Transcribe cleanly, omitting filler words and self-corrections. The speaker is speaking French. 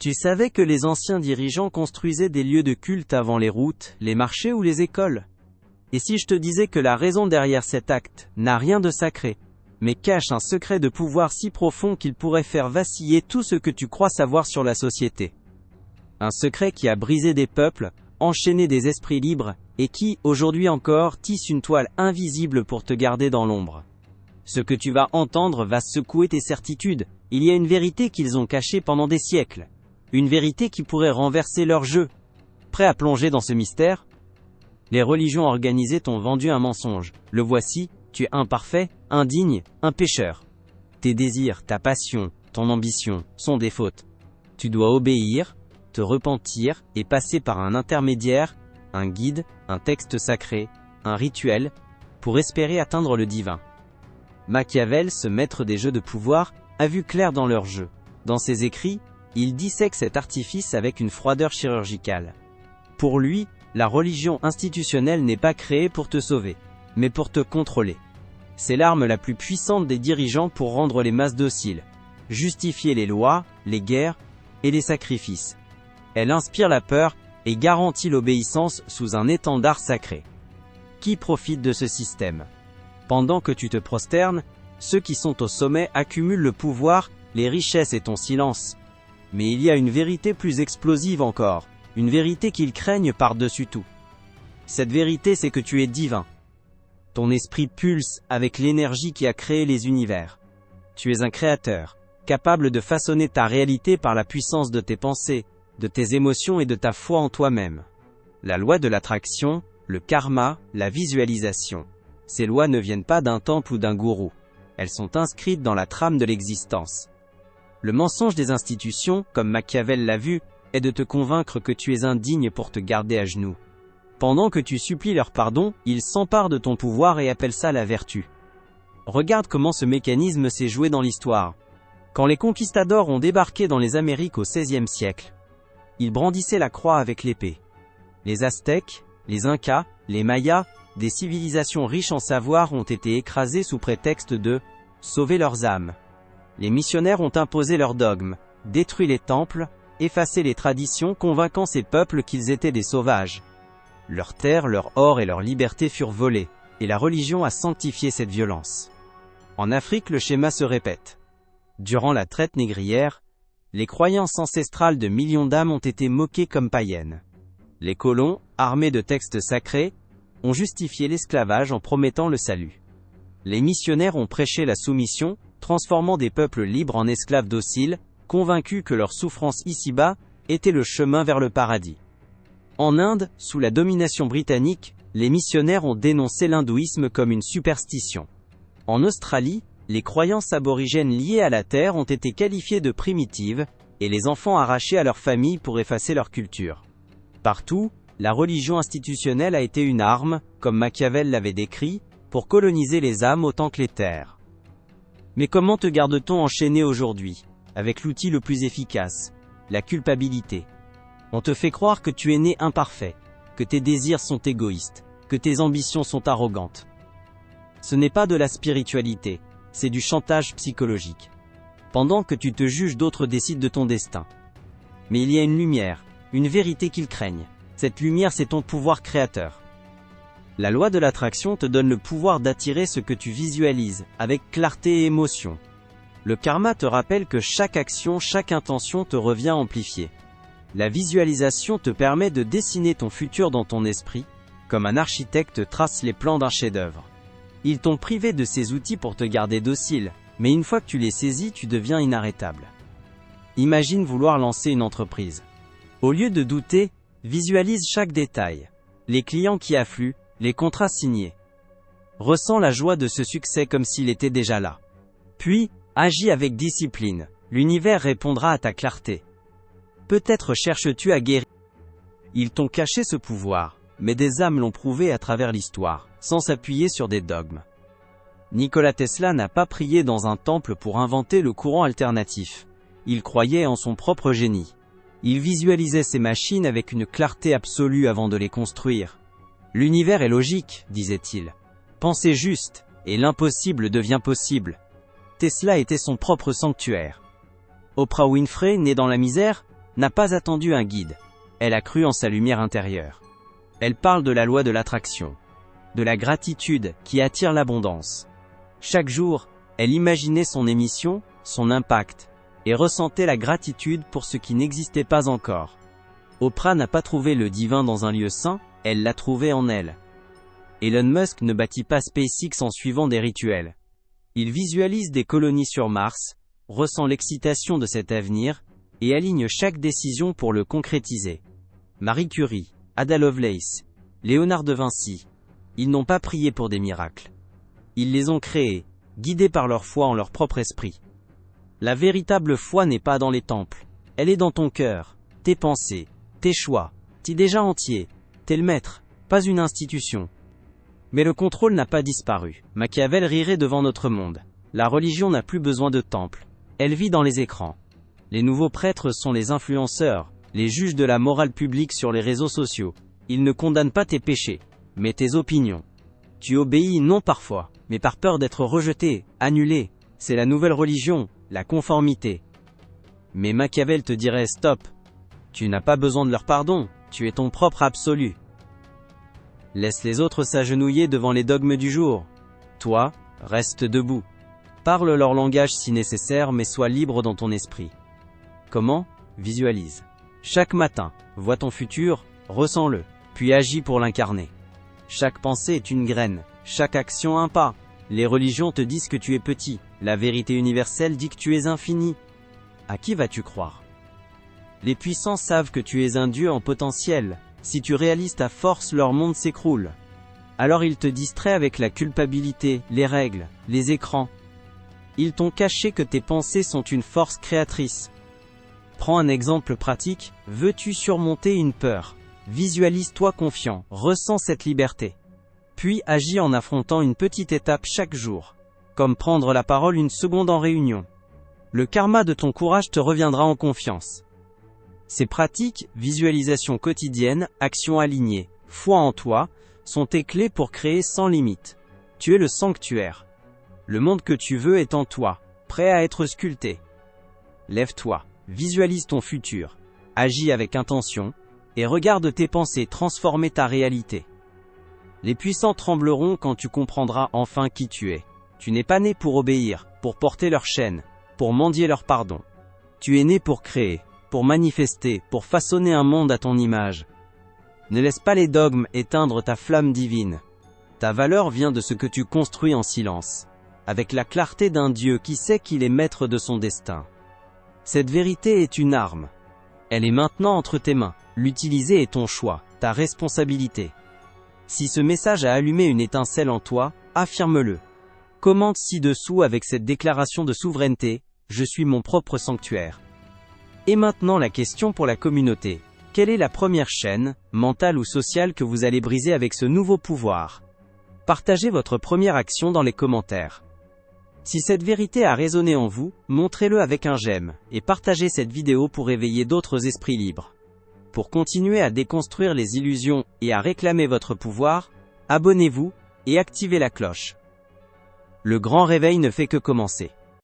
Tu savais que les anciens dirigeants construisaient des lieux de culte avant les routes, les marchés ou les écoles? Et si je te disais que la raison derrière cet acte n'a rien de sacré, mais cache un secret de pouvoir si profond qu'il pourrait faire vaciller tout ce que tu crois savoir sur la société? Un secret qui a brisé des peuples, enchaîné des esprits libres, et qui, aujourd'hui encore, tisse une toile invisible pour te garder dans l'ombre. Ce que tu vas entendre va secouer tes certitudes. Il y a une vérité qu'ils ont cachée pendant des siècles. Une vérité qui pourrait renverser leur jeu. Prêt à plonger dans ce mystère? Les religions organisées t'ont vendu un mensonge. Le voici, tu es imparfait, indigne, un pécheur. Tes désirs, ta passion, ton ambition, sont des fautes. Tu dois obéir, te repentir, et passer par un intermédiaire, un guide, un texte sacré, un rituel, pour espérer atteindre le divin. Machiavel, ce maître des jeux de pouvoir, a vu clair dans leur jeu. Dans ses écrits, il dissèque cet artifice avec une froideur chirurgicale. Pour lui, la religion institutionnelle n'est pas créée pour te sauver, mais pour te contrôler. C'est l'arme la plus puissante des dirigeants pour rendre les masses dociles, justifier les lois, les guerres et les sacrifices. Elle inspire la peur et garantit l'obéissance sous un étendard sacré. Qui profite de ce système? Pendant que tu te prosternes, ceux qui sont au sommet accumulent le pouvoir, les richesses et ton silence. Mais il y a une vérité plus explosive encore, une vérité qu'ils craignent par-dessus tout. Cette vérité, c'est que tu es divin. Ton esprit pulse avec l'énergie qui a créé les univers. Tu es un créateur, capable de façonner ta réalité par la puissance de tes pensées, de tes émotions et de ta foi en toi-même. La loi de l'attraction, le karma, la visualisation. Ces lois ne viennent pas d'un temple ou d'un gourou. Elles sont inscrites dans la trame de l'existence. Le mensonge des institutions, comme Machiavel l'a vu, est de te convaincre que tu es indigne pour te garder à genoux. Pendant que tu supplies leur pardon, ils s'emparent de ton pouvoir et appellent ça la vertu. Regarde comment ce mécanisme s'est joué dans l'histoire. Quand les conquistadors ont débarqué dans les Amériques au XVIe siècle, ils brandissaient la croix avec l'épée. Les Aztèques, les Incas, les Mayas, des civilisations riches en savoir ont été écrasées sous prétexte de « sauver leurs âmes ». Les missionnaires ont imposé leurs dogmes, détruit les temples, effacé les traditions, convainquant ces peuples qu'ils étaient des sauvages. Leurs terres, leur or et leur liberté furent volés, et la religion a sanctifié cette violence. En Afrique, le schéma se répète. Durant la traite négrière, les croyances ancestrales de millions d'âmes ont été moquées comme païennes. Les colons, armés de textes sacrés, ont justifié l'esclavage en promettant le salut. Les missionnaires ont prêché la soumission, transformant des peuples libres en esclaves dociles, convaincus que leur souffrance ici-bas était le chemin vers le paradis. En Inde, sous la domination britannique, les missionnaires ont dénoncé l'hindouisme comme une superstition. En Australie, les croyances aborigènes liées à la terre ont été qualifiées de primitives, et les enfants arrachés à leur famille pour effacer leur culture. Partout, la religion institutionnelle a été une arme, comme Machiavel l'avait décrit, pour coloniser les âmes autant que les terres. Mais comment te garde-t-on enchaîné aujourd'hui, avec l'outil le plus efficace, la culpabilité? On te fait croire que tu es né imparfait, que tes désirs sont égoïstes, que tes ambitions sont arrogantes. Ce n'est pas de la spiritualité, c'est du chantage psychologique. Pendant que tu te juges, d'autres décident de ton destin. Mais il y a une lumière, une vérité qu'ils craignent. Cette lumière, c'est ton pouvoir créateur. La loi de l'attraction te donne le pouvoir d'attirer ce que tu visualises, avec clarté et émotion. Le karma te rappelle que chaque action, chaque intention te revient amplifiée. La visualisation te permet de dessiner ton futur dans ton esprit, comme un architecte trace les plans d'un chef-d'œuvre. Ils t'ont privé de ces outils pour te garder docile, mais une fois que tu les saisis, tu deviens inarrêtable. Imagine vouloir lancer une entreprise. Au lieu de douter, visualise chaque détail. Les clients qui affluent, les contrats signés. Ressens la joie de ce succès comme s'il était déjà là. Puis, agis avec discipline. L'univers répondra à ta clarté. Peut-être cherches-tu à guérir. Ils t'ont caché ce pouvoir, mais des âmes l'ont prouvé à travers l'histoire, sans s'appuyer sur des dogmes. Nikola Tesla n'a pas prié dans un temple pour inventer le courant alternatif. Il croyait en son propre génie. Il visualisait ses machines avec une clarté absolue avant de les construire. L'univers est logique, disait-il. Pensez juste, et l'impossible devient possible. Tesla était son propre sanctuaire. Oprah Winfrey, née dans la misère, n'a pas attendu un guide. Elle a cru en sa lumière intérieure. Elle parle de la loi de l'attraction, de la gratitude qui attire l'abondance. Chaque jour, elle imaginait son émission, son impact, et ressentait la gratitude pour ce qui n'existait pas encore. Oprah n'a pas trouvé le divin dans un lieu saint, elle l'a trouvé en elle. Elon Musk ne bâtit pas SpaceX en suivant des rituels. Il visualise des colonies sur Mars, ressent l'excitation de cet avenir, et aligne chaque décision pour le concrétiser. Marie Curie, Ada Lovelace, Léonard de Vinci, ils n'ont pas prié pour des miracles. Ils les ont créés, guidés par leur foi en leur propre esprit. La véritable foi n'est pas dans les temples, elle est dans ton cœur, tes pensées, tes choix. T'es déjà entier, t'es le maître, pas une institution. Mais le contrôle n'a pas disparu. Machiavel rirait devant notre monde. La religion n'a plus besoin de temple. Elle vit dans les écrans. Les nouveaux prêtres sont les influenceurs, les juges de la morale publique sur les réseaux sociaux. Ils ne condamnent pas tes péchés, mais tes opinions. Tu obéis non parfois, mais par peur d'être rejeté, annulé. C'est la nouvelle religion, la conformité. Mais Machiavel te dirait stop. Tu n'as pas besoin de leur pardon, tu es ton propre absolu. Laisse les autres s'agenouiller devant les dogmes du jour. Toi, reste debout. Parle leur langage si nécessaire, mais sois libre dans ton esprit. Comment? Visualise. Chaque matin, vois ton futur, ressens-le, puis agis pour l'incarner. Chaque pensée est une graine, chaque action un pas. Les religions te disent que tu es petit, la vérité universelle dit que tu es infini. À qui vas-tu croire? Les puissants savent que tu es un dieu en potentiel. Si tu réalises ta force, leur monde s'écroule. Alors ils te distraient avec la culpabilité, les règles, les écrans. Ils t'ont caché que tes pensées sont une force créatrice. Prends un exemple pratique, veux-tu surmonter une peur? Visualise-toi confiant, ressens cette liberté. Puis agis en affrontant une petite étape chaque jour. Comme prendre la parole une seconde en réunion. Le karma de ton courage te reviendra en confiance. Ces pratiques, visualisation quotidienne, action alignée, foi en toi, sont tes clés pour créer sans limite. Tu es le sanctuaire. Le monde que tu veux est en toi, prêt à être sculpté. Lève-toi, visualise ton futur, agis avec intention, et regarde tes pensées transformer ta réalité. Les puissants trembleront quand tu comprendras enfin qui tu es. Tu n'es pas né pour obéir, pour porter leur chaîne, pour mendier leur pardon. Tu es né pour créer, pour manifester, pour façonner un monde à ton image. Ne laisse pas les dogmes éteindre ta flamme divine. Ta valeur vient de ce que tu construis en silence, avec la clarté d'un Dieu qui sait qu'il est maître de son destin. Cette vérité est une arme. Elle est maintenant entre tes mains. L'utiliser est ton choix, ta responsabilité. Si ce message a allumé une étincelle en toi, affirme-le. Commente ci-dessous avec cette déclaration de souveraineté, je suis mon propre sanctuaire. Et maintenant la question pour la communauté. Quelle est la première chaîne, mentale ou sociale que vous allez briser avec ce nouveau pouvoir? Partagez votre première action dans les commentaires. Si cette vérité a résonné en vous, montrez-le avec un j'aime, et partagez cette vidéo pour éveiller d'autres esprits libres. Pour continuer à déconstruire les illusions et à réclamer votre pouvoir, abonnez-vous et activez la cloche. Le grand réveil ne fait que commencer.